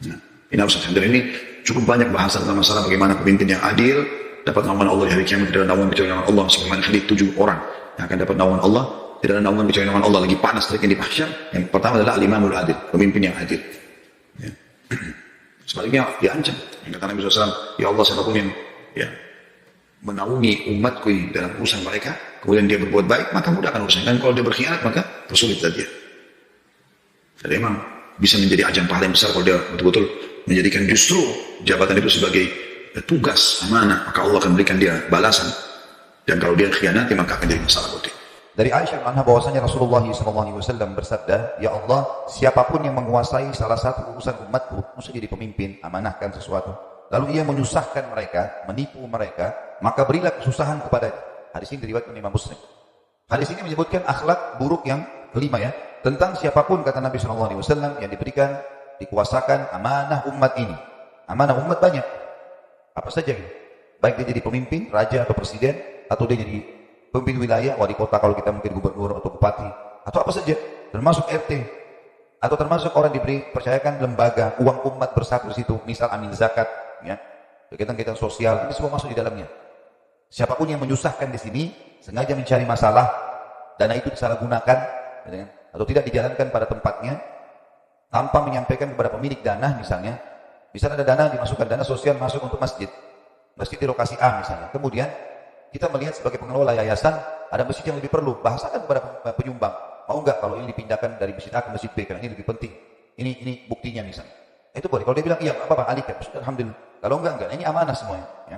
Nah, ini harus hati-hati. Dan ini cukup banyak bahasan tentang masalah bagaimana pemimpin yang adil dapat naungan Allah di hari kiamat. Tidak ada naungan kecuali naungan Allah. Sebagaimana hadits 7 orang yang akan dapat naungan Allah, tidak ada naungan kecuali naungan Allah. Lagi panas teriknya di mahsyar. Yang pertama adalah al-imamul adil, pemimpin yang adil. Ya. Sebaliknya diancam. Yang kata Nabi SAW, ya Allah, siapapun yang menaungi umatku dalam urusan mereka, kemudian dia berbuat baik, maka mudahkan urusan. Dan kalau dia berkhianat, maka persulitlah dia. Jadi memang bisa menjadi ajang pahala yang besar kalau dia betul-betul menjadikan justru jabatan itu sebagai tugas amanah, maka Allah akan berikan dia balasan. Dan kalau dia khianati, maka akan jadi masalah buat dia. Dari Aisyah anha bahwasanya Rasulullah SAW bersabda, ya Allah, siapapun yang menguasai salah satu urusan umatku, mesti jadi pemimpin, amanahkan sesuatu, lalu ia menyusahkan mereka, menipu mereka, maka berilah kesusahan kepadanya. Hadis ini diriwayatkan Imam Muslim. Hadis ini menyebutkan akhlak buruk yang kelima, ya, tentang siapapun, kata Nabi SAW, yang diberikan, dikuasakan amanah umat ini. Amanah umat banyak, apa saja gitu. Baik dia jadi pemimpin, raja atau presiden, atau dia jadi pemimpin wilayah, wali kota kalau kita mungkin gubernur atau bupati, atau apa saja, termasuk RT, atau termasuk orang diberi percayakan lembaga, uang umat bersatu di situ, misal amil zakat, ya, kegiatan-kegiatan sosial, ini semua masuk di dalamnya. Siapapun yang menyusahkan di sini, sengaja mencari masalah, dana itu disalahgunakan, atau tidak dijalankan pada tempatnya, tanpa menyampaikan kepada pemilik dana, misalnya ada dana dimasukkan, dana sosial masuk untuk masjid di lokasi A misalnya, kemudian kita melihat sebagai pengelola yayasan, ada masjid yang lebih perlu, bahasakan kepada penyumbang, mau enggak kalau ini dipindahkan dari masjid A ke masjid B, karena ini lebih penting, ini buktinya misalnya. Itu boleh, kalau dia bilang iya, apa-apa, alihkan, alhamdulillah. Kalau enggak, ini amanah semuanya. Ya.